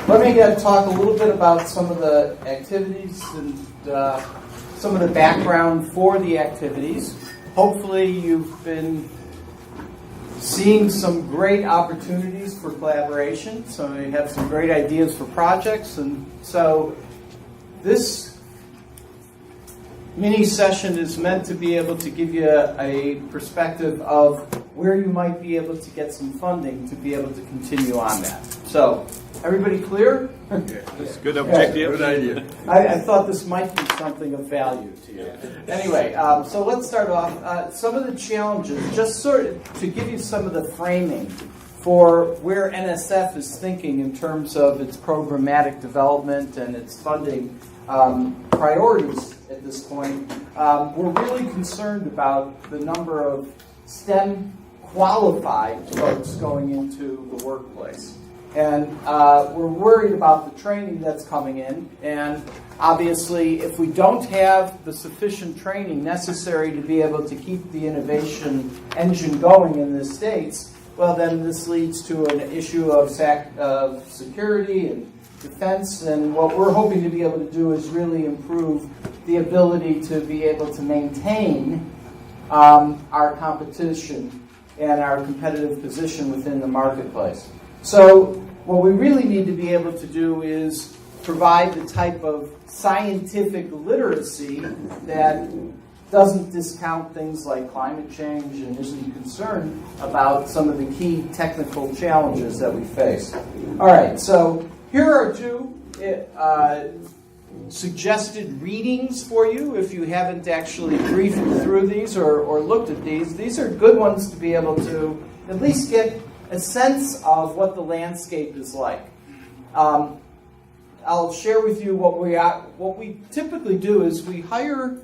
Let me talk a little bit about some of the activities and some of the background for the activities. Hopefully you've been seeing some great opportunities for collaboration. So you have some great ideas for projects. And so this mini session is meant to be able to give you a perspective of where you might be able to get some funding to be able to continue on that. So, everybody clear? Yeah, that's a good objective. Good idea. I thought this might be something of value to you. Anyway, so let's start off. Some of the challenges, just sort of to give you some of the framing for where NSF is thinking in terms of its programmatic development and its funding priorities at this point. We're really concerned about the number of STEM qualified folks going into the workplace. And we're worried about the training that's coming in. And obviously, if we don't have the sufficient training necessary to be able to keep the innovation engine going in the States, well, then this leads to an issue of security and defense. And what we're hoping to be able to do is really improve the ability to be able to maintain our competition and our competitive position within the marketplace. So what we really need to be able to do is provide the type of scientific literacy that doesn't discount things like climate change and isn't concerned about some of the key technical challenges that we face. All right, so here are two suggested readings for you if you haven't actually briefed through these or looked at these. These are good ones to be able to at least get a sense of what the landscape is like. I'll share with you what we typically do is we hire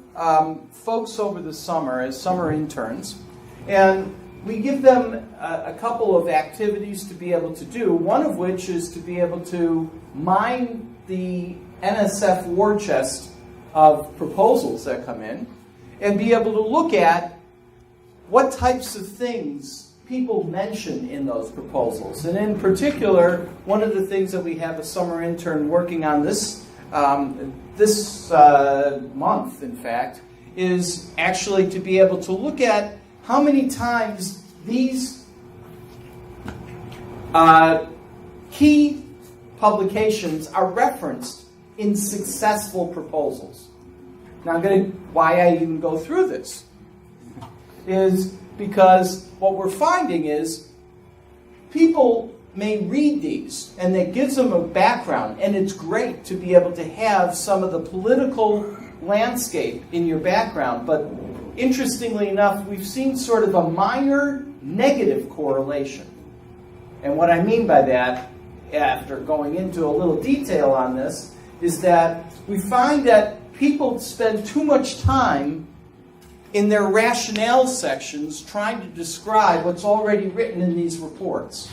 folks over the summer as summer interns, and we give them a couple of activities to be able to do, one of which is to be able to mine the NSF war chest of proposals that come in and be able to look at what types of things people mention in those proposals. And in particular, one of the things that we have a summer intern working on this month, in fact, is actually to be able to look at how many times these key publications are referenced in successful proposals. Now, why I even go through this is because what we're finding is people may read these, and it gives them a background, and it's great to be able to have some of the political landscape in your background, but interestingly enough, we've seen sort of a minor negative correlation. And what I mean by that, after going into a little detail on this, is that we find that people spend too much time in their rationale sections trying to describe what's already written in these reports.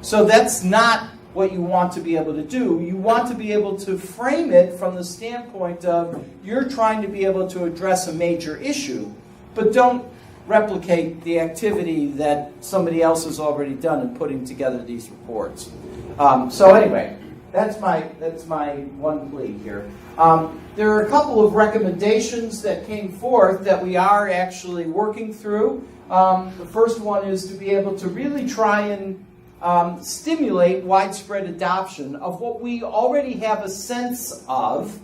So that's not what you want to be able to do. You want to be able to frame it from the standpoint of you're trying to be able to address a major issue, but don't replicate the activity that somebody else has already done in putting together these reports. So anyway, that's my one plea here. There are a couple of recommendations that came forth that we are actually working through. The first one is to be able to really try and stimulate widespread adoption of what we already have a sense of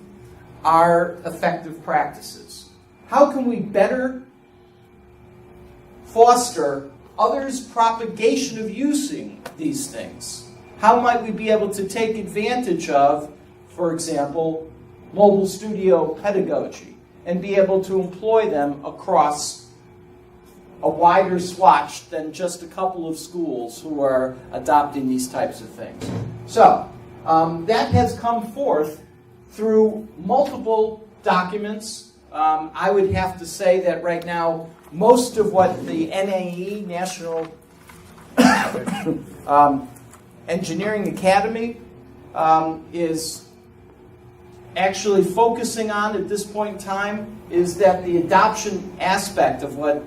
are effective practices. How can we better foster others' propagation of using these things? How might we be able to take advantage of, for example, mobile studio pedagogy and be able to employ them across a wider swatch than just a couple of schools who are adopting these types of things? So that has come forth through multiple documents. I would have to say that right now, most of what the NAE, National Engineering Academy, is actually focusing on at this point in time is that the adoption aspect of what,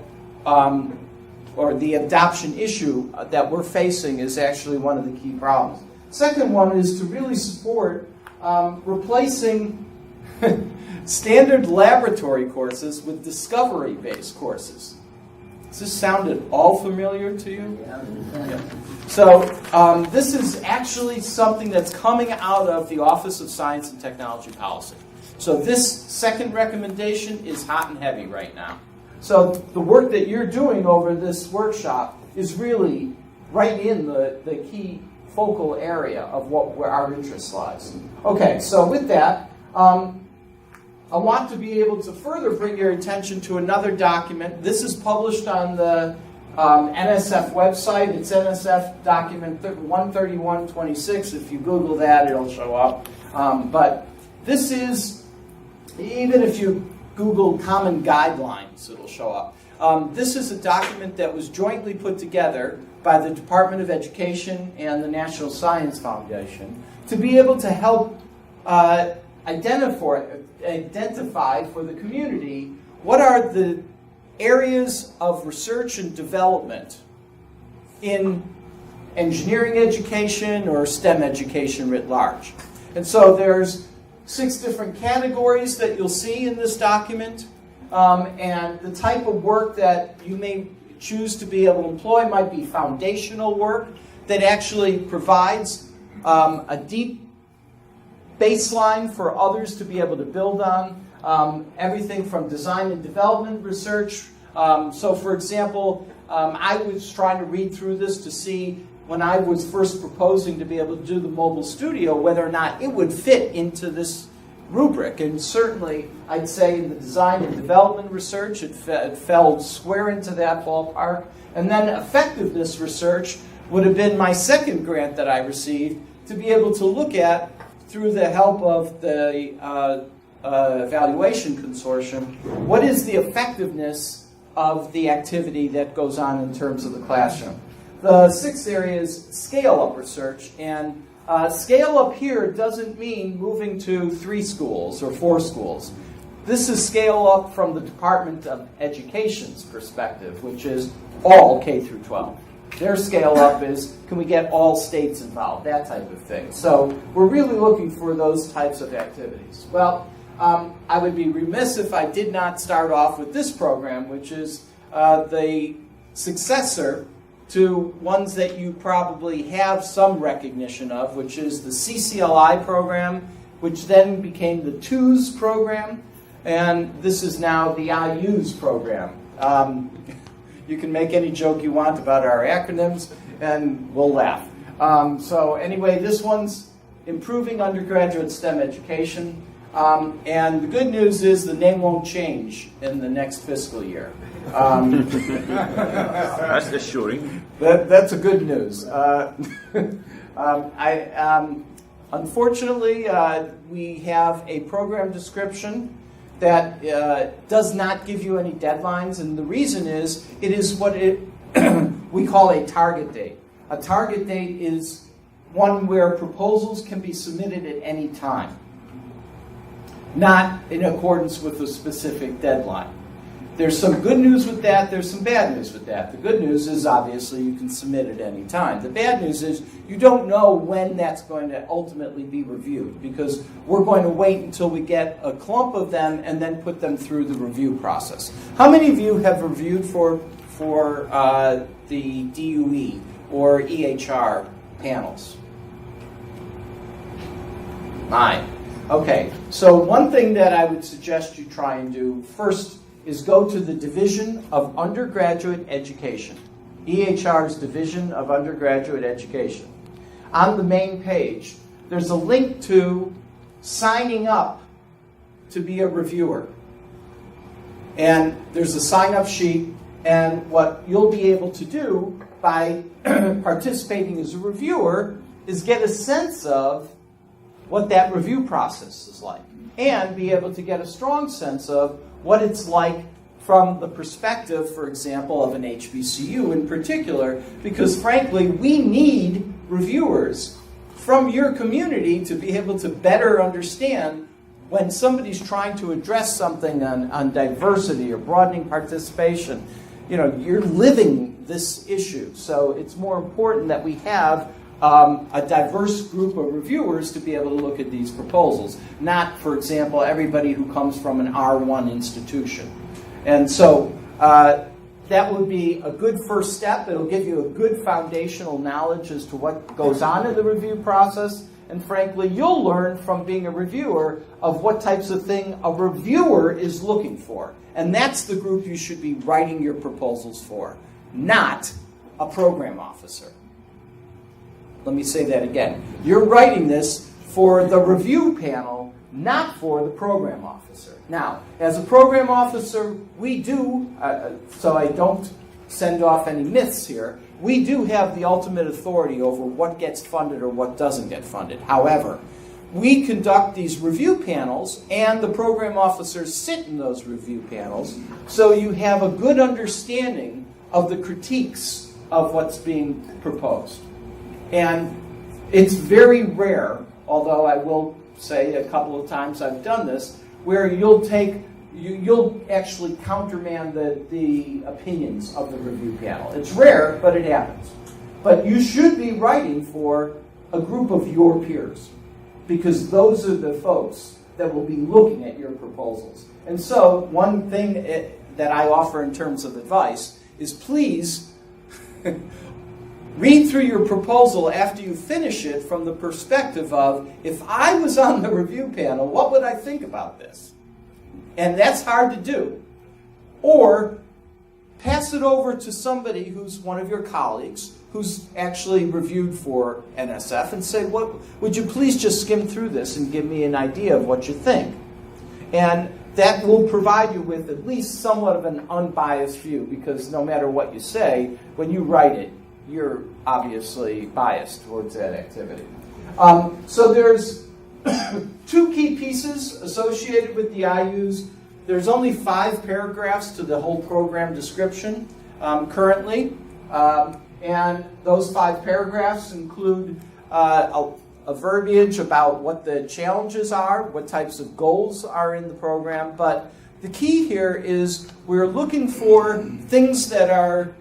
or the adoption issue that we're facing is actually one of the key problems. Second one is to really support replacing standard laboratory courses with discovery-based courses. Does this sound at all familiar to you? Yeah. So this is actually something that's coming out of the Office of Science and Technology Policy. So this second recommendation is hot and heavy right now. So the work that you're doing over this workshop is really right in the key focal area of where our interest lies. Okay, so with that, I want to be able to further bring your attention to another document. This is published on the NSF website. It's NSF document 13126. If you Google that, it'll show up. But this is, even if you Google common guidelines, it'll show up. This is a document that was jointly put together by the Department of Education and the National Science Foundation to be able to help identify for the community what are the areas of research and development in engineering education or STEM education writ large. And so there's 6 different categories that you'll see in this document, and the type of work that you may choose to be able to employ might be foundational work that actually provides a deep baseline for others to be able to build on. Everything from design and development research. So for example, I was trying to read through this to see when I was first proposing to be able to do the mobile studio, whether or not it would fit into this rubric. And certainly, I'd say in the design and development research, it fell square into that ballpark. And then effectiveness research would have been my second grant that I received to be able to look at, through the help of the evaluation consortium, what is the effectiveness of the activity that goes on in terms of the classroom. The 6th area is scale-up research, and scale-up here doesn't mean moving to 3 schools or 4 schools. This is scale-up from the Department of Education's perspective, which is all K through 12. Their scale-up is, can we get all states involved, that type of thing. So we're really looking for those types of activities. Well, I would be remiss if I did not start off with this program, which is the successor to ones that you probably have some recognition of, which is the CCLI program, which then became the TWOS program, and this is now the IU's program. You can make any joke you want about our acronyms, and we'll laugh. So anyway, this one's improving undergraduate STEM education. And the good news is the name won't change in the next fiscal year. That's assuring. That's a good news. Unfortunately, we have a program description that does not give you any deadlines, and the reason is it is what we call a target date. A target date is one where proposals can be submitted at any time, not in accordance with a specific deadline. There's some good news with that, there's some bad news with that. The good news is obviously you can submit at any time. The bad news is you don't know when that's going to ultimately be reviewed, because we're going to wait until we get a clump of them and then put them through the review process. How many of you have reviewed for the DUE or EHR panels? 9. Okay, so one thing that I would suggest you try and do first is go to the Division of Undergraduate Education, EHR's Division of Undergraduate Education. On the main page, there's a link to signing up to be a reviewer. And there's a sign-up sheet, and what you'll be able to do by participating as a reviewer is get a sense of what that review process is like, and be able to get a strong sense of what it's like from the perspective, for example, of an HBCU in particular, because frankly, we need reviewers from your community to be able to better understand when somebody's trying to address something on diversity or broadening participation. You know, you're living this issue, so it's more important that we have a diverse group of reviewers to be able to look at these proposals, not, for example, everybody who comes from an R1 institution. And so that would be a good first step. It'll give you a good foundational knowledge as to what goes on in the review process. And frankly, you'll learn from being a reviewer of what types of thing a reviewer is looking for. And that's the group you should be writing your proposals for, not a program officer. Let me say that again. You're writing this for the review panel, not for the program officer. Now, as a program officer, we do, so I don't send off any myths here, we do have the ultimate authority over what gets funded or what doesn't get funded. However, we conduct these review panels, and the program officers sit in those review panels, so you have a good understanding of the critiques of what's being proposed. And it's very rare, although I will say a couple of times I've done this, where you'll actually countermand the opinions of the review panel. It's rare, but it happens. But you should be writing for a group of your peers, because those are the folks that will be looking at your proposals. And so one thing that I offer in terms of advice is please read through your proposal after you finish it from the perspective of, if I was on the review panel, what would I think about this? And that's hard to do. Or pass it over to somebody who's one of your colleagues who's actually reviewed for NSF and say, would you please just skim through this and give me an idea of what you think? And that will provide you with at least somewhat of an unbiased view, because no matter what you say, when you write it, you're obviously biased towards that activity. So there's two key pieces associated with the IUs. There's only 5 paragraphs to the whole program description currently. And those 5 paragraphs include a verbiage about what the challenges are, what types of goals are in the program. But the key here is we're looking for things that are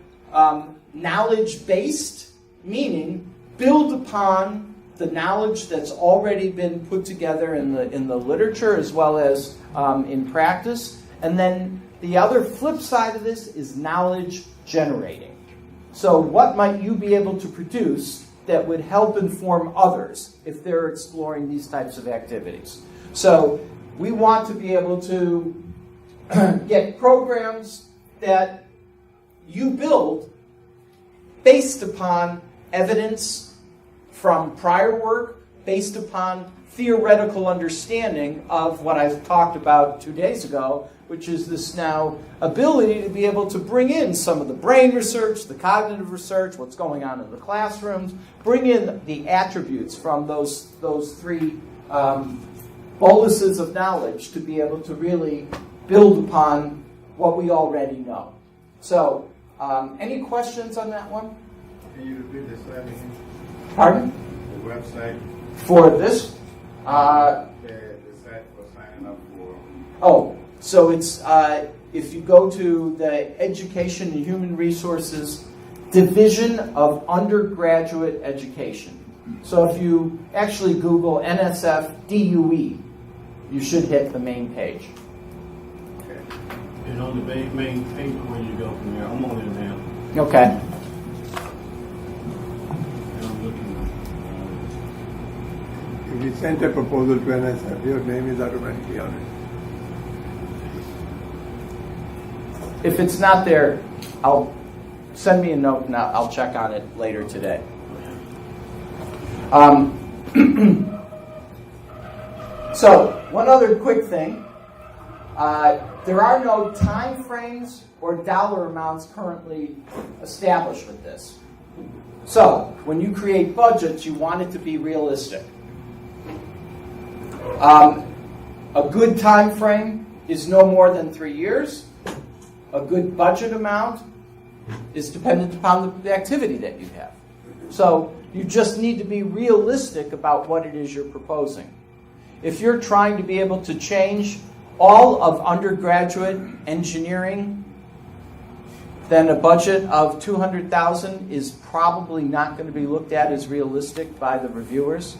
knowledge-based, meaning build upon the knowledge that's already been put together in the literature as well as in practice. And then the other flip side of this is knowledge generating. So what might you be able to produce that would help inform others if they're exploring these types of activities? So we want to be able to get programs that you build based upon evidence from prior work, based upon theoretical understanding of what I talked about 2 days ago, which is this now ability to be able to bring in some of the brain research, the cognitive research, what's going on in the classrooms, bring in the attributes from those 3 boluses of knowledge to be able to really build upon what we already know. So, any questions on that one? Can you repeat the slide again? Pardon? The website? For this? The site for signing up for... Oh, so it's, if you go to the Education and Human Resources Division of Undergraduate Education. So if you actually Google NSF DUE, you should hit the main page. Okay. And on the main page where you go from there, I'm on it now. Okay. And I'm looking. If you send a proposal to NSF, your name is automatically on it. If it's not there, send me a note and I'll check on it later today. So, one other quick thing. There are no time frames or dollar amounts currently established with this. So, when you create budgets, you want it to be realistic. A good time frame is no more than 3 years. A good budget amount is dependent upon the activity that you have. So you just need to be realistic about what it is you're proposing. If you're trying to be able to change all of undergraduate engineering, then a budget of $200,000 is probably not going to be looked at as realistic by the reviewers.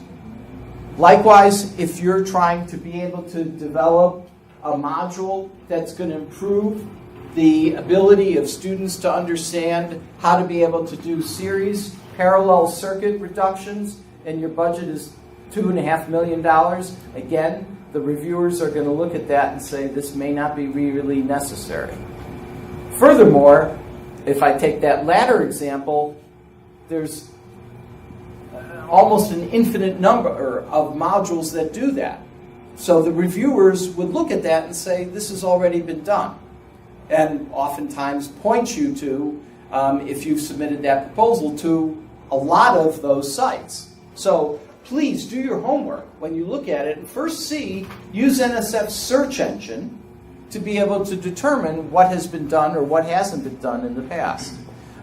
Likewise, if you're trying to be able to develop a module that's going to improve the ability of students to understand how to be able to do series parallel circuit reductions, and your budget is $2.5 million, again, the reviewers are going to look at that and say this may not be really necessary. Furthermore, if I take that latter example, there's almost an infinite number of modules that do that. So the reviewers would look at that and say, this has already been done. And oftentimes point you to, if you've submitted that proposal, to a lot of those sites. So please do your homework when you look at it and first use NSF's search engine to be able to determine what has been done or what hasn't been done in the past.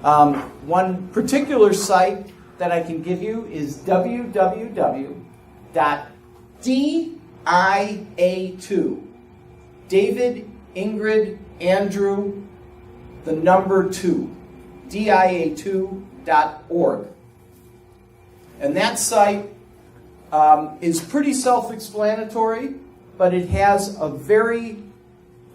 One particular site that I can give you is www.dia2, David, Ingrid, Andrew, the number 2, dia2.org. And that site is pretty self-explanatory, but it has a very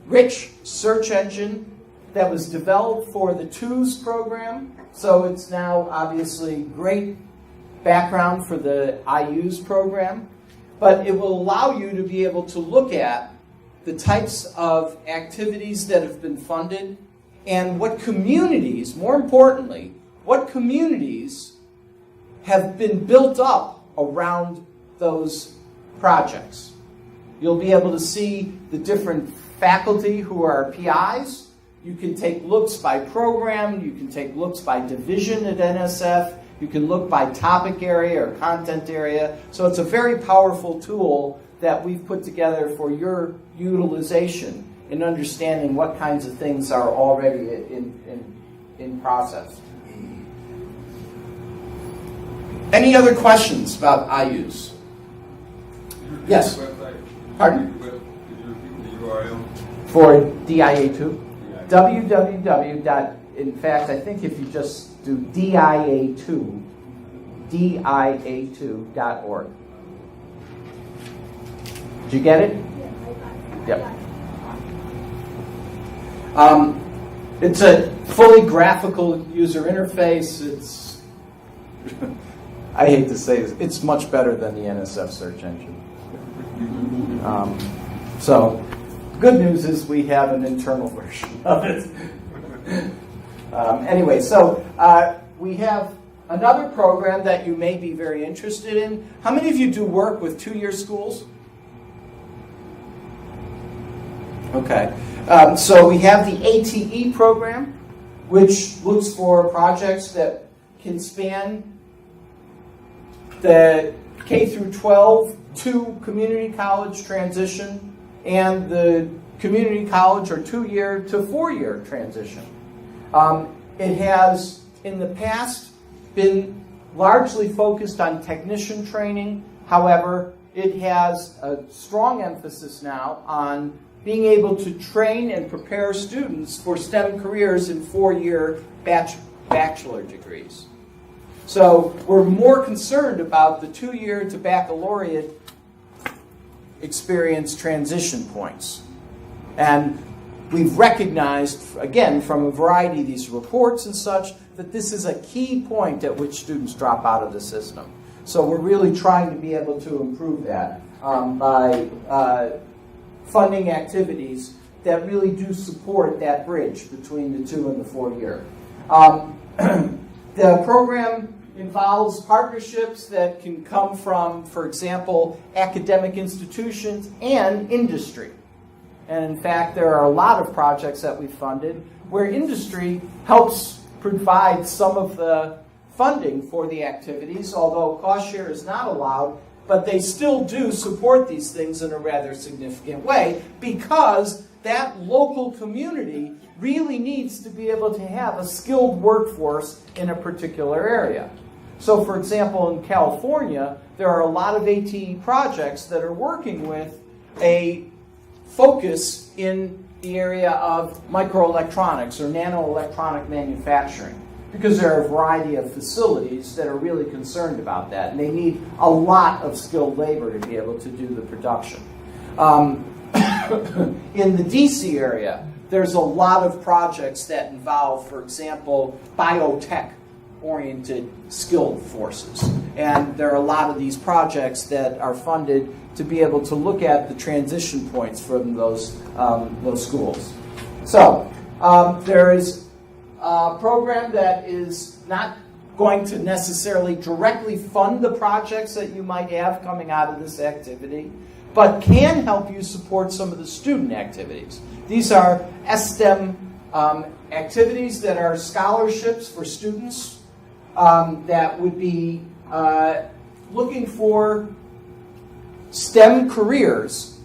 rich search engine that was developed for the TWOS program. So it's now obviously great background for the IU's program. But it will allow you to be able to look at the types of activities that have been funded and what communities, more importantly, what communities have been built up around those projects. You'll be able to see the different faculty who are PIs. You can take looks by program. You can take looks by division at NSF. You can look by topic area or content area. So it's a very powerful tool that we've put together for your utilization in understanding what kinds of things are already in process. Any other questions about IUs? Yes. Pardon? For DIA2? www. In fact, I think if you just do DIA2, dia2.org. Did you get it? Yep. It's a fully graphical user interface. It's, I hate to say this, it's much better than the NSF search engine. So, good news is we have an internal version of it. Anyway, so we have another program that you may be very interested in. How many of you do work with two-year schools? Okay. So we have the ATE program, which looks for projects that can span the K through 12 to community college transition and the community college or 2-year to 4-year transition. It has, in the past, been largely focused on technician training. However, it has a strong emphasis now on being able to train and prepare students for STEM careers in 4-year bachelor degrees. So we're more concerned about the 2-year to baccalaureate experience transition points. And we've recognized, again, from a variety of these reports and such, that this is a key point at which students drop out of the system. So we're really trying to be able to improve that by funding activities that really do support that bridge between the 2 and the 4-year. The program involves partnerships that can come from, for example, academic institutions and industry. And in fact, there are a lot of projects that we've funded where industry helps provide some of the funding for the activities, although cost share is not allowed, but they still do support these things in a rather significant way because that local community really needs to be able to have a skilled workforce in a particular area. So, for example, in California, there are a lot of ATE projects that are working with a focus in the area of microelectronics or nanoelectronic manufacturing, because there are a variety of facilities that are really concerned about that, and they need a lot of skilled labor to be able to do the production. In the DC area, there's a lot of projects that involve, for example, biotech-oriented skilled forces. And there are a lot of these projects that are funded to be able to look at the transition points from those schools. So there is a program that is not going to necessarily directly fund the projects that you might have coming out of this activity, but can help you support some of the student activities. These are STEM activities that are scholarships for students that would be looking for STEM careers.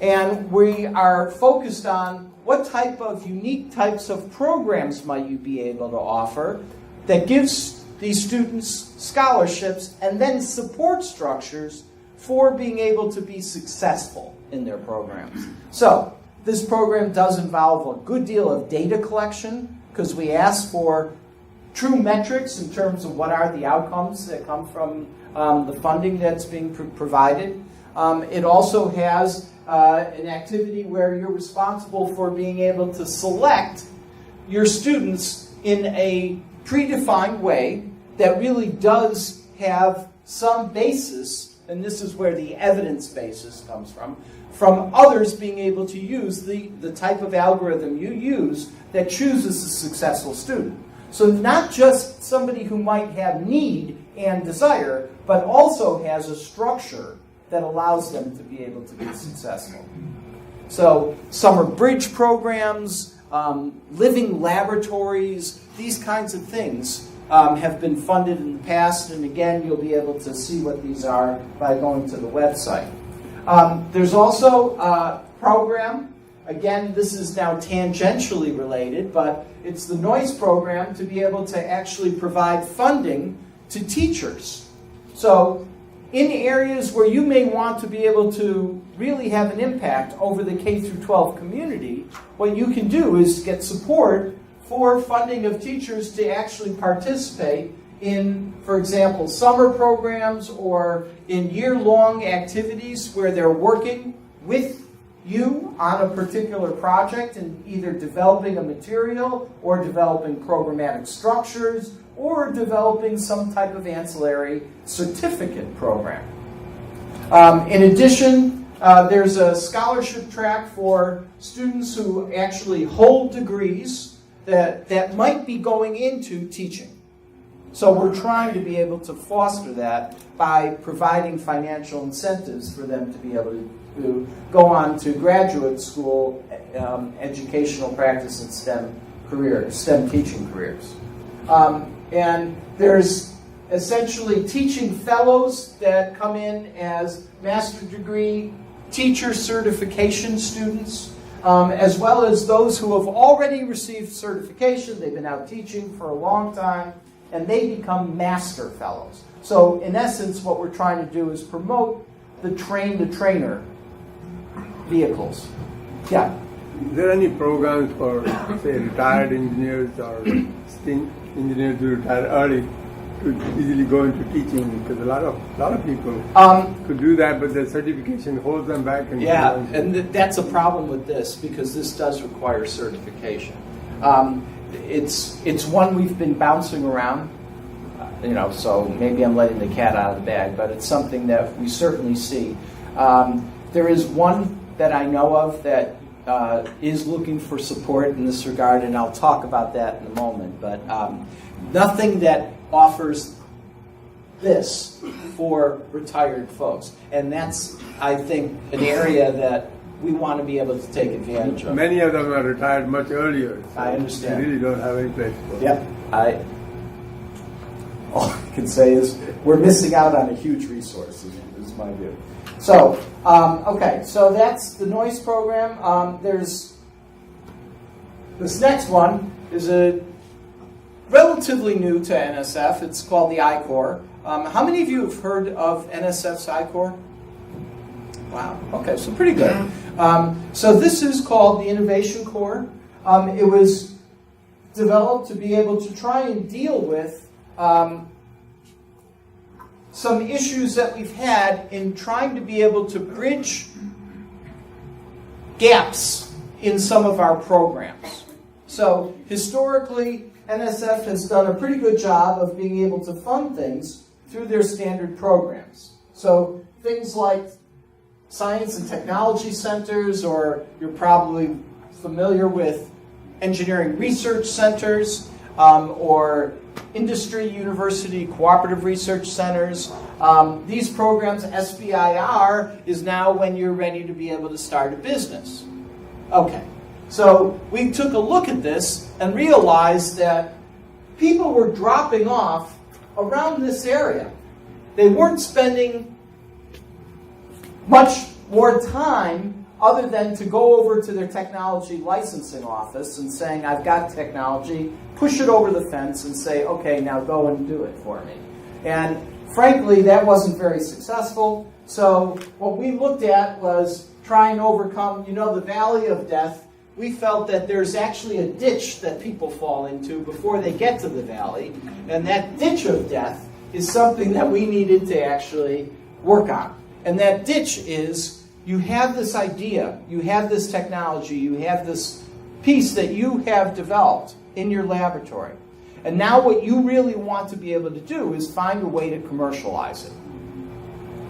And we are focused on what type of unique types of programs might you be able to offer that gives these students scholarships and then support structures for being able to be successful in their programs. So this program does involve a good deal of data collection, because we ask for true metrics in terms of what are the outcomes that come from the funding that's being provided. It also has an activity where you're responsible for being able to select your students in a predefined way that really does have some basis, and this is where the evidence basis comes from others being able to use the type of algorithm you use that chooses a successful student. So not just somebody who might have need and desire, but also has a structure that allows them to be able to be successful. So summer bridge programs, living laboratories, these kinds of things have been funded in the past, and again, you'll be able to see what these are by going to the website. There's also a program, again, this is now tangentially related, but it's the NOISE program to be able to actually provide funding to teachers. So in areas where you may want to be able to really have an impact over the K through 12 community, what you can do is get support for funding of teachers to actually participate in, for example, summer programs or in year-long activities where they're working with you on a particular project and either developing a material or developing programmatic structures or developing some type of ancillary certificate program. In addition, there's a scholarship track for students who actually hold degrees that might be going into teaching. So we're trying to be able to foster that by providing financial incentives for them to be able to go on to graduate school educational practice and STEM teaching careers. And there's essentially teaching fellows that come in as master's degree teacher certification students, as well as those who have already received certification. They've been out teaching for a long time, and they become master fellows. So in essence, what we're trying to do is promote the train-the-trainer vehicles. Yeah? Is there any programs for, say, retired engineers or stint engineers who retire early to easily go into teaching? Because a lot of people could do that, but their certification holds them back. And that's a problem with this, because this does require certification. It's one we've been bouncing around, so maybe I'm letting the cat out of the bag, but it's something that we certainly see. There is one that I know of that is looking for support in this regard, and I'll talk about that in a moment, but nothing that offers this for retired folks. And that's, I think, an area that we want to be able to take advantage of. Many of them are retired much earlier. So I understand. They really don't have any place to go. Yep. All I can say is we're missing out on a huge resource, is my view. So, okay, so that's the NOISE program. There's this next one is a relatively new to NSF. It's called the I-Corps. How many of you have heard of NSF's I-Corps? Wow. Okay, so pretty good. So this is called the Innovation Core. It was developed to be able to try and deal with some issues that we've had in trying to be able to bridge gaps in some of our programs. So historically, NSF has done a pretty good job of being able to fund things through their standard programs. So things like science and technology centers, or you're probably familiar with engineering research centers, or industry university cooperative research centers. These programs, SBIR, is now when you're ready to be able to start a business. Okay, so we took a look at this and realized that people were dropping off around this area. They weren't spending much more time other than to go over to their technology licensing office and saying, I've got technology, push it over the fence and say, okay, now go and do it for me. And frankly, that wasn't very successful. So what we looked at was try and overcome, the valley of death. We felt that there's actually a ditch that people fall into before they get to the valley. And that ditch of death is something that we needed to actually work on. And that ditch is, you have this idea, you have this technology, you have this piece that you have developed in your laboratory. And now what you really want to be able to do is find a way to commercialize it.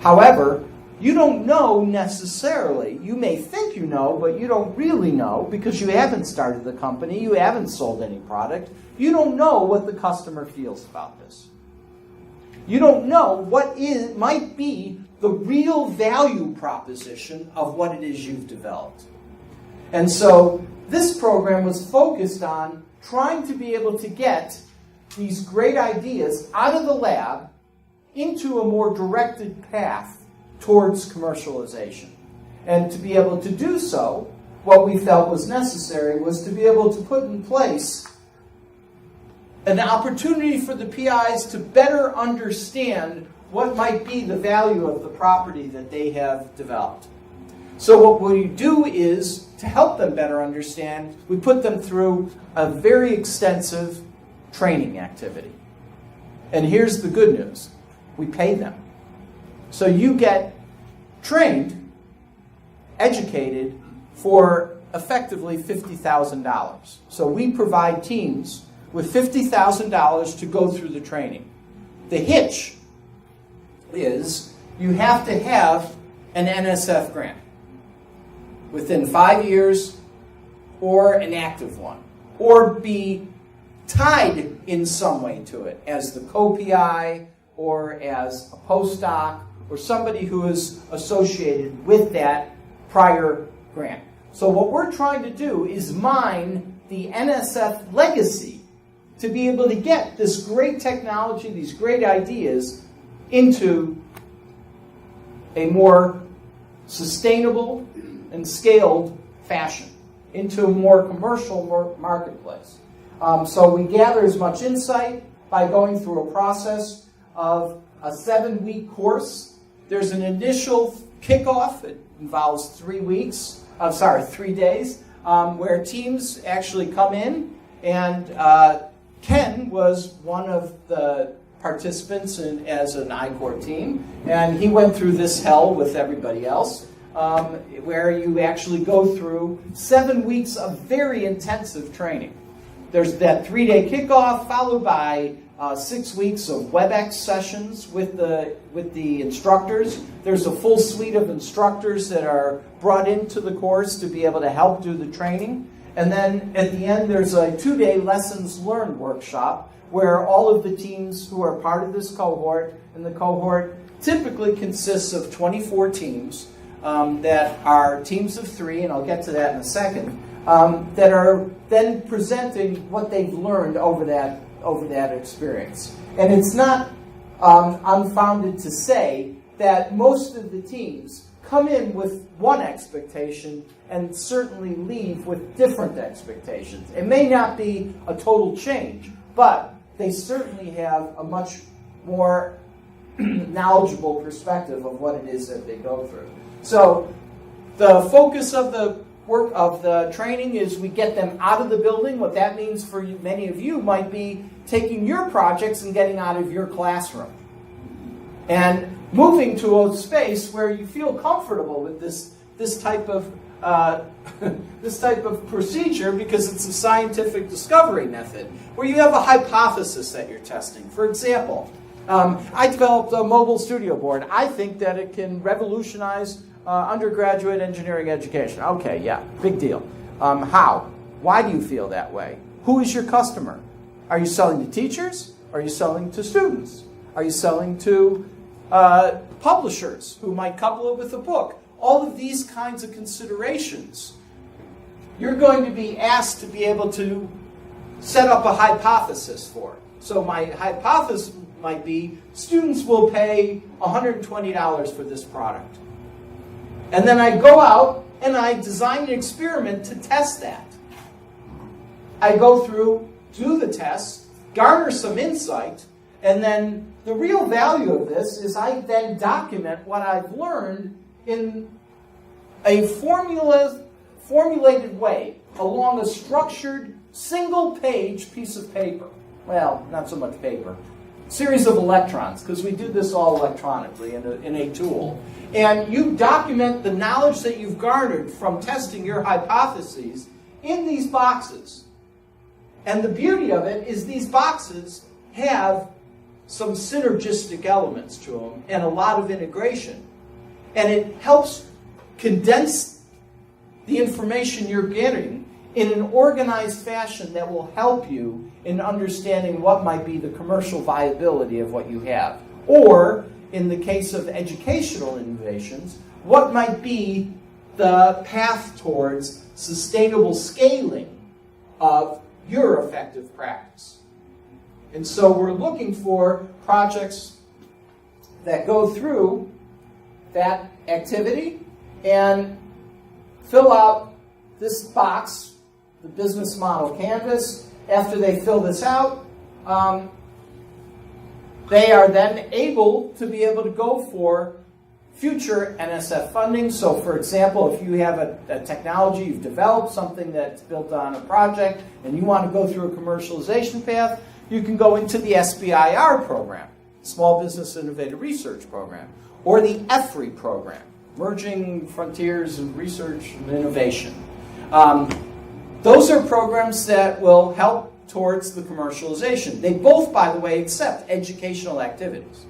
However, you don't know necessarily. You may think you know, but you don't really know because you haven't started the company, you haven't sold any product. You don't know what the customer feels about this. You don't know what might be the real value proposition of what it is you've developed. And so this program was focused on trying to be able to get these great ideas out of the lab into a more directed path towards commercialization. And to be able to do so, what we felt was necessary was to be able to put in place an opportunity for the PIs to better understand what might be the value of the property that they have developed. So what we do is, to help them better understand, we put them through a very extensive training activity. And here's the good news. We pay them. So you get trained, educated for effectively $50,000. So we provide teams with $50,000 to go through the training. The hitch is you have to have an NSF grant within 5 years, or an active one, or be tied in some way to it as the co-PI or as a postdoc or somebody who is associated with that prior grant. So what we're trying to do is mine the NSF legacy to be able to get this great technology, these great ideas, into a more sustainable and scaled fashion, into a more commercial marketplace. So we gather as much insight by going through a process of a 7-week course. There's an initial kickoff. It involves 3 days, where teams actually come in, and Ken was one of the participants as an I-Corps team, and he went through this hell with everybody else, where you actually go through 7 weeks of very intensive training. There's that 3-day kickoff, followed by 6 weeks of WebEx sessions with the instructors. There's a full suite of instructors that are brought into the course to be able to help do the training. And then at the end, there's a 2-day lessons learned workshop where all of the teams who are part of this cohort, and the cohort typically consists of 24 teams that are teams of 3, and I'll get to that in a second, that are then presenting what they've learned over that experience. And it's not unfounded to say that most of the teams come in with one expectation and certainly leave with different expectations. It may not be a total change, but they certainly have a much more knowledgeable perspective of what it is that they go through. So the focus of the work of the training is we get them out of the building. What that means for you, many of you might be taking your projects and getting out of your classroom and moving to a space where you feel comfortable with this type of this type of procedure, because it's a scientific discovery method where you have a hypothesis that you're testing. For example, I developed a mobile studio board. I think that it can revolutionize undergraduate engineering education. Okay, yeah, big deal. How? Why do you feel that way? Who is your customer? Are you selling to teachers? Are you selling to students? Are you selling to publishers who might couple it with a book? All of these kinds of considerations, you're going to be asked to be able to set up a hypothesis for. So my hypothesis might be students will pay $120 for this product. And then I go out and I design an experiment to test that. I go through, do the test, garner some insight, and then the real value of this is I then document what I've learned in a formulated way along a structured single-page piece of paper. Well, not so much paper. Series of electrons, because we do this all electronically in a tool. And you document the knowledge that you've garnered from testing your hypotheses in these boxes. And the beauty of it is these boxes have some synergistic elements to them and a lot of integration. And it helps condense the information you're getting in an organized fashion that will help you in understanding what might be the commercial viability of what you have. Or, in the case of educational innovations, what might be the path towards sustainable scaling of your effective practice. And so we're looking for projects that go through that activity and fill out this box, the business model canvas. After they fill this out, they are then able to be able to go for future NSF funding. So, for example, if you have a technology, you've developed something that's built on a project, and you want to go through a commercialization path, you can go into the SBIR program, Small Business Innovative Research Program, or the EFRI program, Emerging Frontiers in Research and Innovation. Those are programs that will help towards the commercialization. They both, by the way, accept educational activities.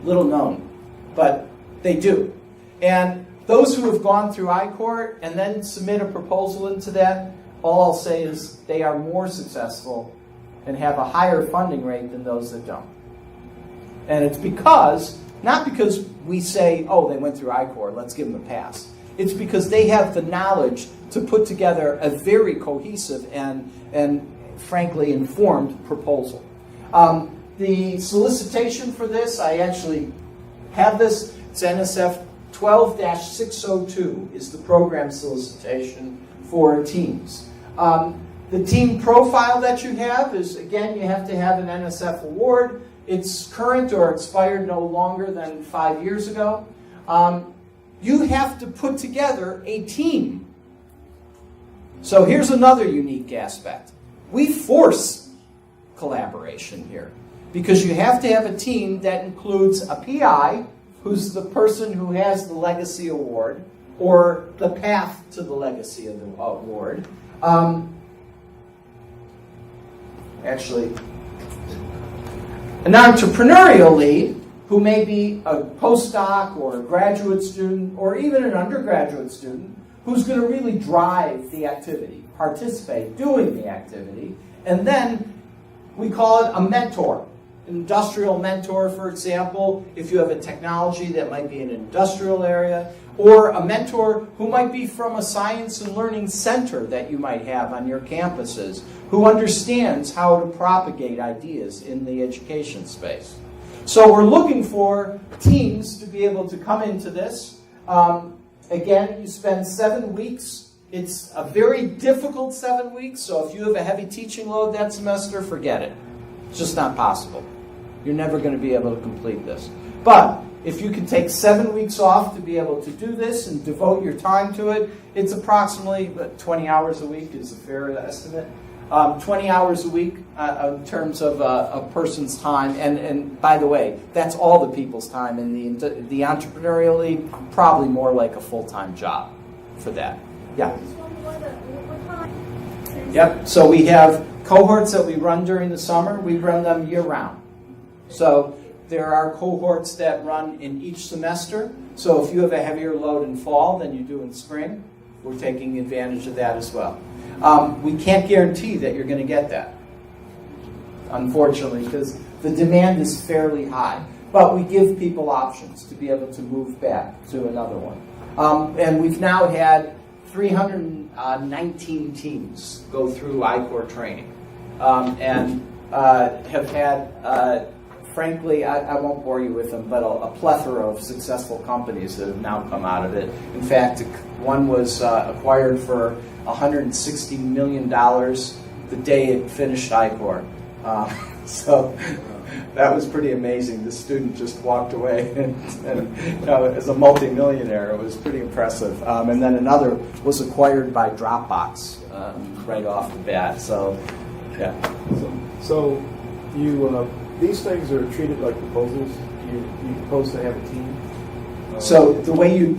Little known, but they do. And those who have gone through I-Corps and then submit a proposal into that, all I'll say is they are more successful and have a higher funding rate than those that don't. And it's because, not because we say, oh, they went through I-Corps, let's give them a pass. It's because they have the knowledge to put together a very cohesive and frankly informed proposal. The solicitation for this, I actually have this. It's NSF 12-602 is the program solicitation for teams. The team profile that you have is, again, you have to have an NSF award. It's current or expired no longer than 5 years ago. You have to put together a team. So here's another unique aspect. We force collaboration here because you have to have a team that includes a PI, who's the person who has the legacy award or the path to the legacy of the award. Actually, an entrepreneurial lead who may be a postdoc or a graduate student or even an undergraduate student who's going to really drive the activity, participate, doing the activity, and then we call it a mentor. An industrial mentor, for example, if you have a technology that might be in an industrial area, or a mentor who might be from a science and learning center that you might have on your campuses, who understands how to propagate ideas in the education space. So we're looking for teams to be able to come into this. Again, you spend 7 weeks. It's a very difficult 7 weeks, so if you have a heavy teaching load that semester, forget it. It's just not possible. You're never going to be able to complete this. But if you can take 7 weeks off to be able to do this and devote your time to it, it's approximately 20 hours a week is a fair estimate. 20 hours a week in terms of a person's time. And by the way, that's all the people's time. In the entrepreneurial league, probably more like a full-time job for that. Yeah. Yep. So we have cohorts that we run during the summer. We run them year-round. So there are cohorts that run in each semester. So if you have a heavier load in fall than you do in spring, we're taking advantage of that as well. We can't guarantee that you're going to get that, unfortunately, because the demand is fairly high. But we give people options to be able to move back to another one. And we've now had 319 teams go through I-Corps training and have had, frankly, I won't bore you with them, but a plethora of successful companies that have now come out of it. In fact, one was acquired for $160 million the day it finished I-Corps. So that was pretty amazing. The student just walked away and as a multimillionaire. It was pretty impressive. And then another was acquired by Dropbox right off the bat. So, yeah. So you these things are treated like proposals. You're supposed to have a team. So the way you,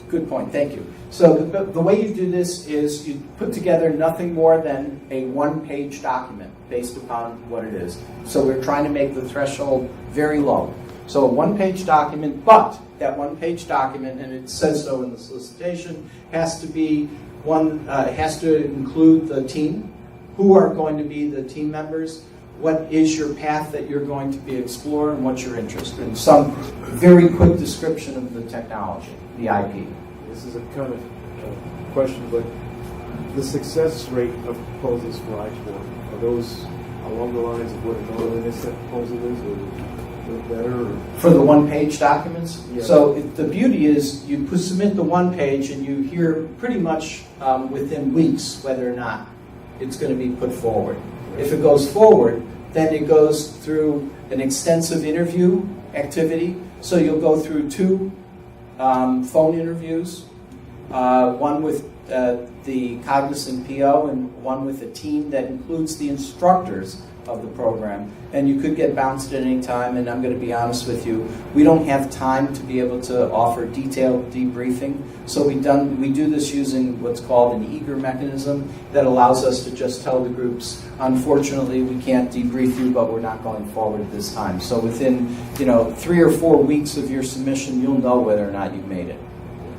good point. Thank you. So the way you do this is you put together nothing more than a one-page document based upon what it is. So we're trying to make the threshold very low. So a one-page document, but that one-page document, and it says so in the solicitation, has to be has to include the team, who are going to be the team members, what is your path that you're going to be exploring, and what's your interest in. Some very quick description of the technology, the IP. This is a kind of question, but the success rate of proposals for I-Corps, are those along the lines of what a normal NSF proposal is, or a little better? Or? For the one-page documents? Yeah. So the beauty is you submit the one page and you hear pretty much within weeks whether or not it's going to be put forward. If it goes forward, then it goes through an extensive interview activity. So you'll go through 2 phone interviews, one with the Cognizant PO and one with a team that includes the instructors of the program. And you could get bounced at any time, and I'm going to be honest with you, we don't have time to be able to offer detailed debriefing. So we do this using what's called an eager mechanism that allows us to just tell the groups, unfortunately, we can't debrief you, but we're not going forward at this time. So within 3 or 4 weeks of your submission, you'll know whether or not you've made it.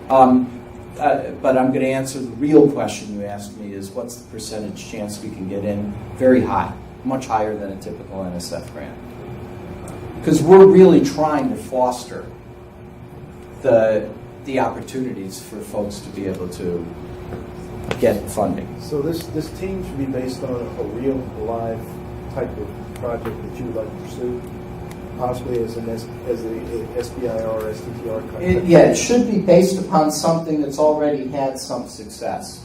But I'm going to answer the real question you asked me is what's the percentage chance we can get in? Very high, much higher than a typical NSF grant. Because we're really trying to foster the opportunities for folks to be able to get funding. So this team should be based on a real, live type of project that you would like to pursue, possibly as a SBIR or STTR kind of. It should be based upon something that's already had some success.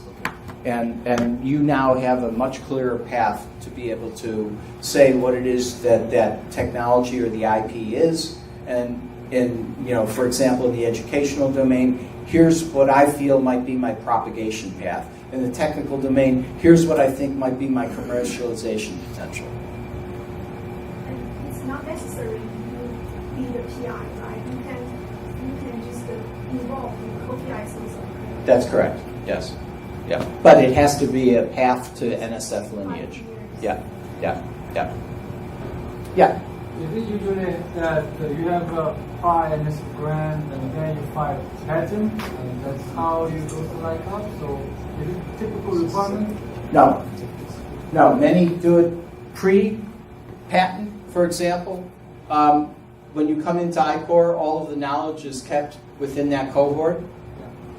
And you now have a much clearer path to be able to say what it is that technology or the IP is. And for example, in the educational domain, here's what I feel might be my propagation path. In the technical domain, here's what I think might be my commercialization potential. And it's not necessary to be the PI, right? You can just involve in co-PI also. That's correct. Yes. Yeah. But it has to be a path to NSF lineage. Yeah. Is it usually that you have a file NSF grant and then you file patent, and that's how you go to LICOP? So is it typical requirement? No. Many do it pre-patent, for example. When you come into I-Corps, all of the knowledge is kept within that cohort.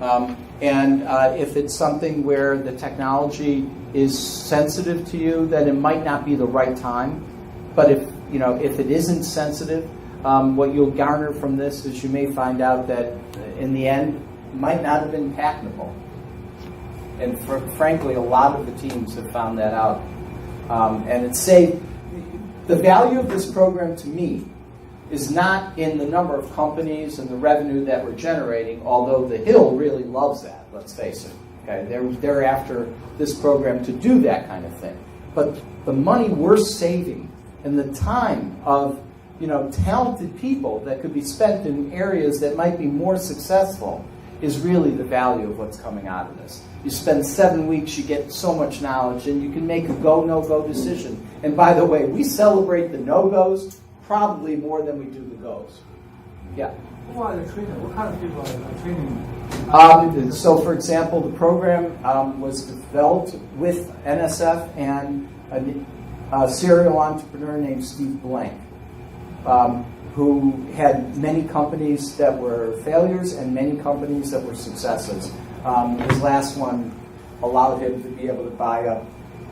And if it's something where the technology is sensitive to you, then it might not be the right time. But if it isn't sensitive, what you'll garner from this is you may find out that in the end, it might not have been patentable. And frankly, a lot of the teams have found that out. And it's saved. the value of this program to me is not in the number of companies and the revenue that we're generating, although the Hill really loves that, let's face it. Okay? They're after this program to do that kind of thing. But the money we're saving and the time of talented people that could be spent in areas that might be more successful is really the value of what's coming out of this. You spend 7 weeks, you get so much knowledge, and you can make a go, no-go decision. And by the way, we celebrate the no-goes probably more than we do the goes. Yeah? Who are the trainers? What kind of people are training? So, for example, the program was developed with NSF and a serial entrepreneur named Steve Blank, who had many companies that were failures and many companies that were successes. His last one allowed him to be able to buy up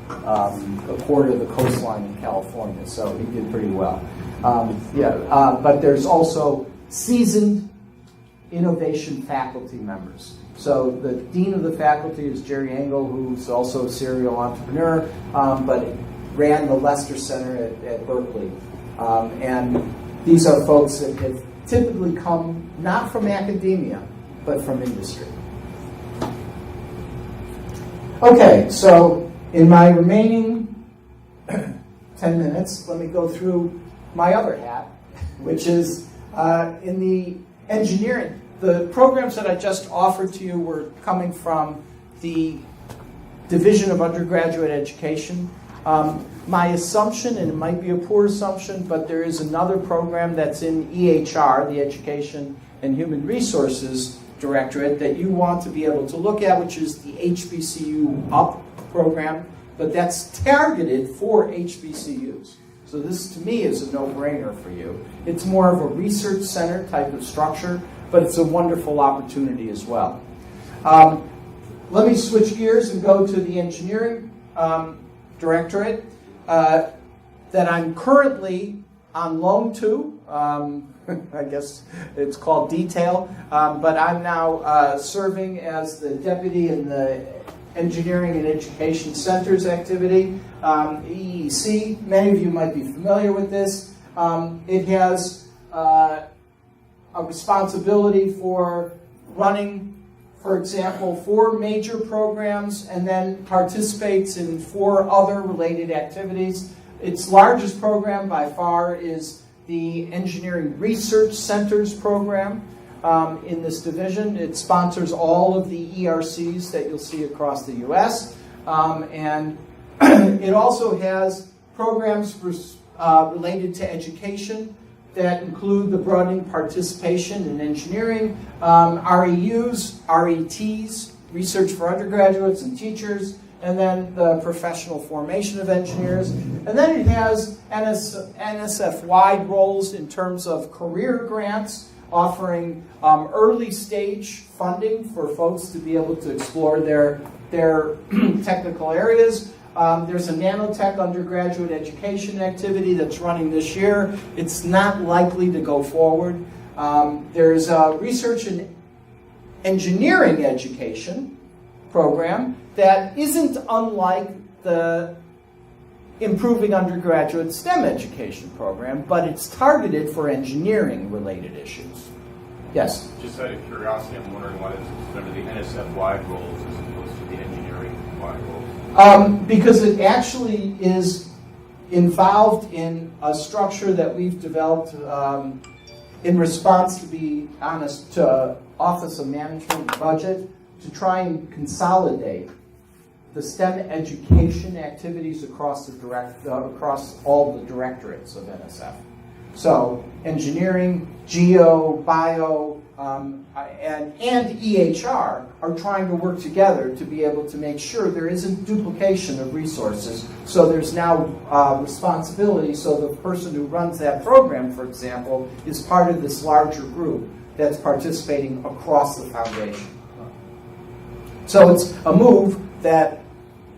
a quarter of the coastline in California, so he did pretty well. But there's also seasoned innovation faculty members. So the dean of the faculty is Jerry Engel, who's also a serial entrepreneur, but ran the Lester Center at Berkeley. And these are folks that have typically come not from academia, but from industry. Okay, so in my remaining 10 minutes, let me go through my other hat, which is in the engineering. The programs that I just offered to you were coming from the Division of Undergraduate Education. My assumption, and it might be a poor assumption, but there is another program that's in EHR, the Education and Human Resources Directorate, that you want to be able to look at, which is the HBCU UP program, but that's targeted for HBCUs. So this, to me, is a no-brainer for you. It's more of a research center type of structure, but it's a wonderful opportunity as well. Let me switch gears and go to the engineering directorate that I'm currently on loan to. I guess it's called detail, but I'm now serving as the deputy in the Engineering and Education Centers activity, EEC. Many of you might be familiar with this. It has a responsibility for running, for example, 4 major programs and then participates in 4 other related activities. Its largest program by far is the Engineering Research Centers program in this division. It sponsors all of the ERCs that you'll see across the U.S. And it also has programs related to education that include the broadening participation in engineering, REUs, RETs, research for undergraduates and teachers, and then the professional formation of engineers. And then it has NSF-wide roles in terms of career grants, offering early stage funding for folks to be able to explore their technical areas. There's a nanotech undergraduate education activity that's running this year. It's not likely to go forward. There's a research and engineering education program that isn't unlike the improving undergraduate STEM education program, but it's targeted for engineering-related issues. Yes? Just out of curiosity, I'm wondering why it's under the NSF-wide roles as opposed to the engineering-wide roles. Because it actually is involved in a structure that we've developed in response, to be honest, to Office of Management and Budget, to try and consolidate the STEM education activities across all the directorates of NSF. So engineering, geo, bio, and EHR are trying to work together to be able to make sure there isn't duplication of resources. So there's now responsibility, so the person who runs that program, for example, is part of this larger group that's participating across the foundation. So it's a move that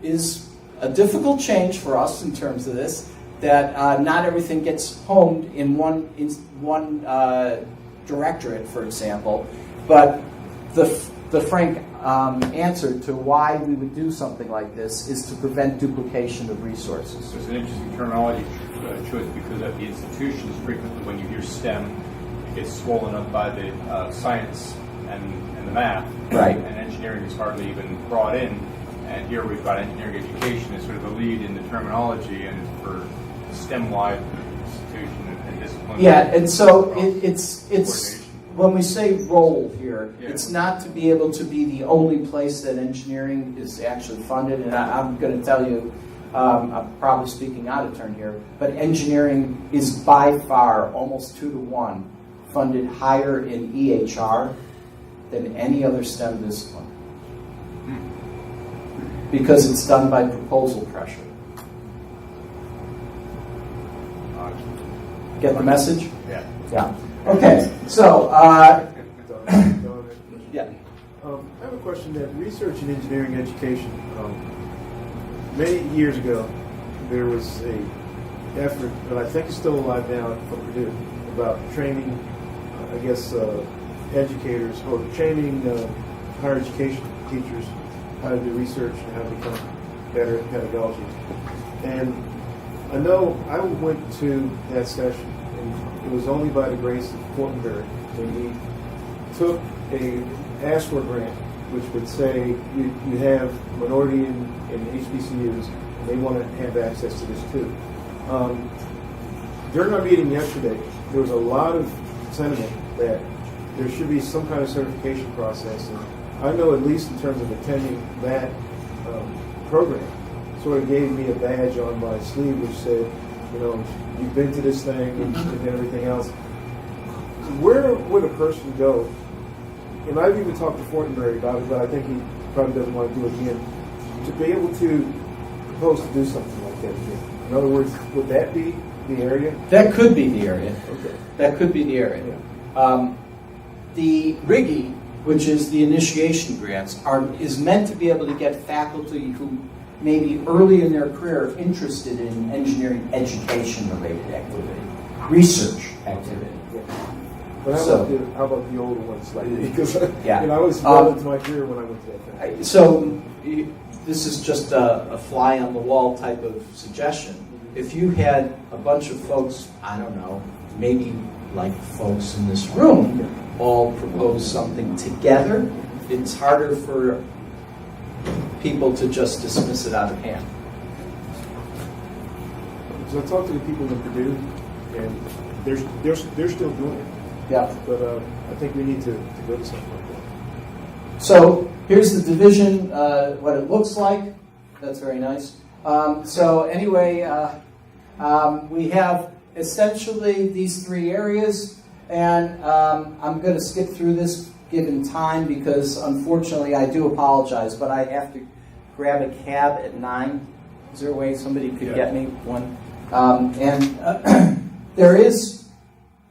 is a difficult change for us in terms of this, that not everything gets homed in one directorate, for example, but the frank answer to why we would do something like this is to prevent duplication of resources. So it's an interesting terminology choice because at the institutions, frequently when you hear STEM, it gets swollen up by the science and the math. Right. And engineering is hardly even brought in. And here we've got engineering education as sort of the lead in the terminology, and it's for STEM-wide institution and discipline. Yeah, and so it's Coordination. when we say role here, Yeah. it's not to be able to be the only place that engineering is actually funded. And I'm going to tell you, I'm probably speaking out of turn here, but engineering is by far almost 2 to 1 funded higher in EHR than any other STEM discipline, because it's done by proposal pressure. Get the message? Yeah. Yeah. Okay. So, yeah. I have a question that research in engineering education, many years ago, there was a effort, but I think it's still alive now from Purdue, about training, educators or training higher education teachers how to do research and how to become better at pedagogy. And I know I went to that session, and it was only by the grace of Fortenberry when he asked for a grant, which would say you have minority in HBCUs, and they want to have access to this too. During our meeting yesterday, there was a lot of sentiment that there should be some kind of certification process. And I know, at least in terms of attending that program, sort of gave me a badge on my sleeve which said, you've been to this thing and everything else. Where would a person go? And I've even talked to Fortenberry about it, but I think he probably doesn't want to do it again, to be able to propose to do something like that again. In other words, would that be the area? That could be the area. Okay. That could be the area. Yeah. The RIGI, which is the initiation grants, is meant to be able to get faculty who may be early in their career interested in engineering education-related activity, research activity. Yeah. But how about the older ones? Because Yeah. I was well into my career when I went to that thing. So this is just a fly on the wall type of suggestion. If you had a bunch of folks, I don't know, maybe like folks in this room, all propose something together, it's harder for people to just dismiss it out of hand. So I talked to the people in Purdue, and they're still doing it. Yeah. But I think we need to go to something like that. So here's the division, what it looks like. That's very nice. So anyway, we have essentially these 3 areas. And I'm going to skip through this given time because, unfortunately, I do apologize, but I have to grab a cab at 9. Is there a way somebody could get me one? There is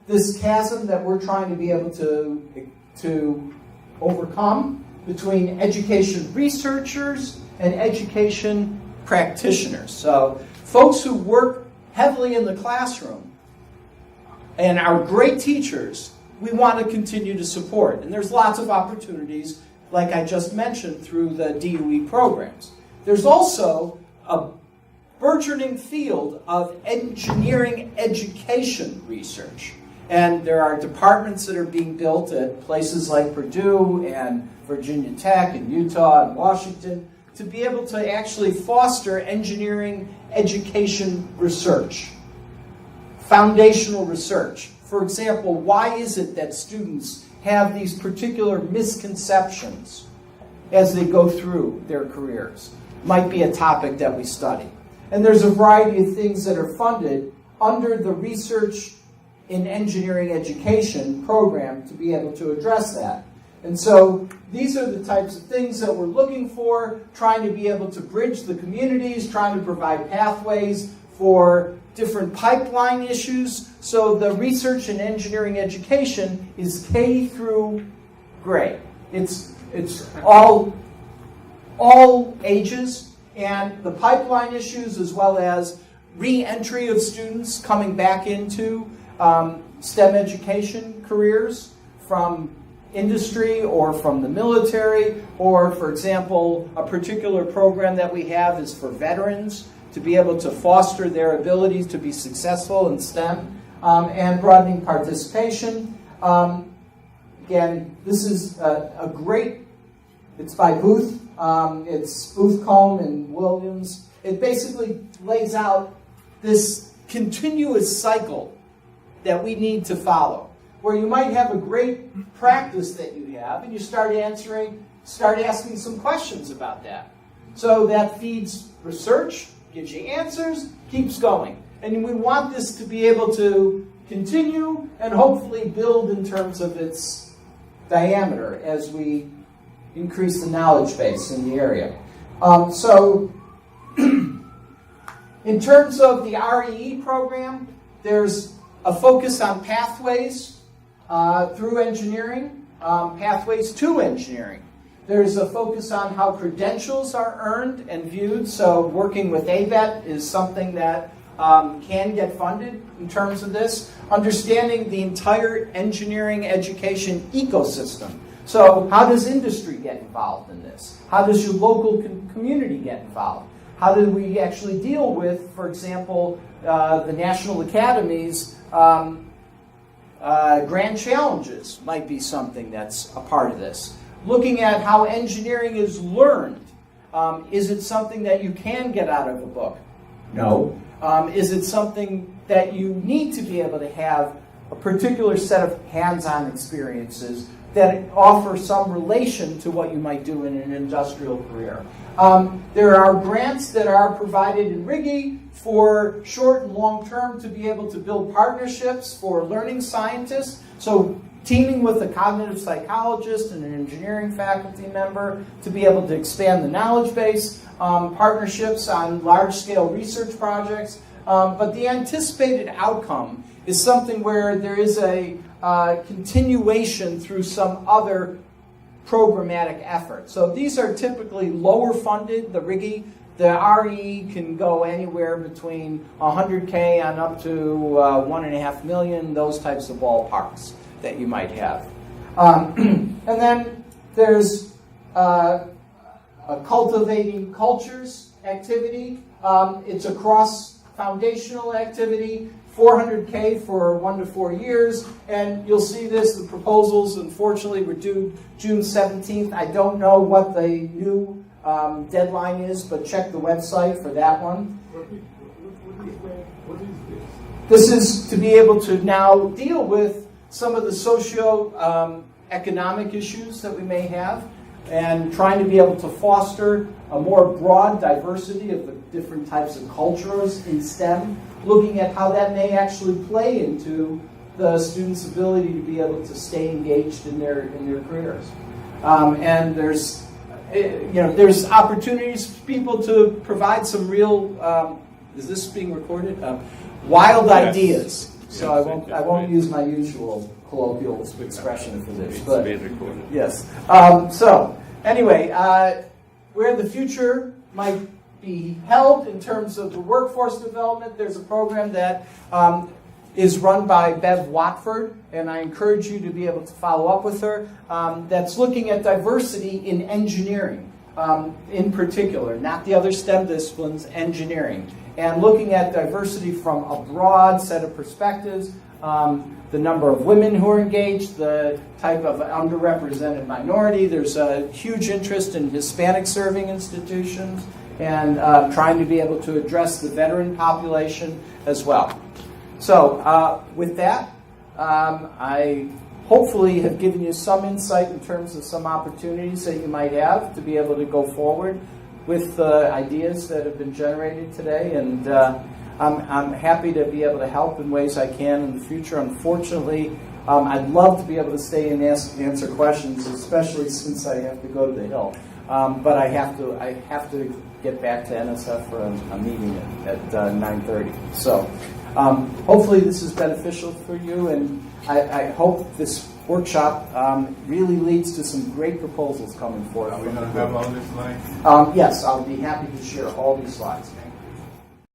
this chasm that we're trying to be able to overcome between education researchers and education practitioners. So folks who work heavily in the classroom and our great teachers, we want to continue to support. And there's lots of opportunities, like I just mentioned, through the DOE programs. There's also a burgeoning field of engineering education research. And there are departments that are being built at places like Purdue and Virginia Tech and Utah and Washington to be able to actually foster engineering education research. Foundational research. For example, why is it that students have these particular misconceptions as they go through their careers? Might be a topic that we study. And there's a variety of things that are funded under the Research in Engineering Education program to be able to address that. And so these are the types of things that we're looking for, trying to be able to bridge the communities, trying to provide pathways for different pipeline issues. So the research in engineering education is K through grade. It's all ages, and the pipeline issues as well as re-entry of students coming back into STEM education careers from industry or from the military, or, for example, a particular program that we have is for veterans to be able to foster their abilities to be successful in STEM, and broadening participation. Again, this is a great, it's by Booth, it's Booth, Combe, and Williams. It basically lays out this continuous cycle that we need to follow, where you might have a great practice that you have, and you start asking some questions about that. So that feeds research, gives you answers, keeps going. And we want this to be able to continue and hopefully build in terms of its diameter as we increase the knowledge base in the area. So in terms of the REE program, there's a focus on pathways through engineering, pathways to engineering. There's a focus on how credentials are earned and viewed. So working with ABET is something that can get funded in terms of this. Understanding the entire engineering education ecosystem. So how does industry get involved in this? How does your local community get involved? How do we actually deal with, for example, the National Academy's grand challenges might be something that's a part of this. Looking at how engineering is learned. Is it something that you can get out of a book? No. Is it something that you need to be able to have a particular set of hands-on experiences that offer some relation to what you might do in an industrial career? There are grants that are provided in RIGI for short and long term to be able to build partnerships for learning scientists. So teaming with a cognitive psychologist and an engineering faculty member to be able to expand the knowledge base, partnerships on large-scale research projects. But the anticipated outcome is something where there is a continuation through some other programmatic effort. So these are typically lower funded, the RIGI. The RE can go anywhere between 100K on up to 1.5 million, those types of ballparks that you might have. And then there's a cultivating cultures activity. It's a cross-foundational activity, 400K for 1 to 4 years. And you'll see this, the proposals, unfortunately, were due June 17th. I don't know what the new deadline is, but check the website for that one. What is This this? is to be able to now deal with some of the socio-economic issues that we may have, and trying to be able to foster a more broad diversity of the different types of cultures in STEM, looking at how that may actually play into the students' ability to be able to stay engaged in their careers. And there's opportunities for people to provide some real. Is this being recorded? Wild ideas. So I won't use my usual colloquial expression for this. But being recorded. yes. So anyway, where the future might be held in terms of the workforce development, there's a program that is run by Bev Watford, and I encourage you to be able to follow up with her, that's looking at diversity in engineering in particular, not the other STEM disciplines, engineering, and looking at diversity from a broad set of perspectives, the number of women who are engaged, the type of underrepresented minority. There's a huge interest in Hispanic serving institutions, and trying to be able to address the veteran population as well. So with that, I hopefully have given you some insight in terms of some opportunities that you might have to be able to go forward with ideas that have been generated today. And I'm happy to be able to help in ways I can in the future. Unfortunately, I'd love to be able to stay and answer questions, especially since I have to go to the Hill. But I have to get back to NSF for a meeting at 9:30. So hopefully this is beneficial for you, and I hope this workshop really leads to some great proposals coming forward. Are we going to have all this slide? Yes, I'll be happy to share all these slides.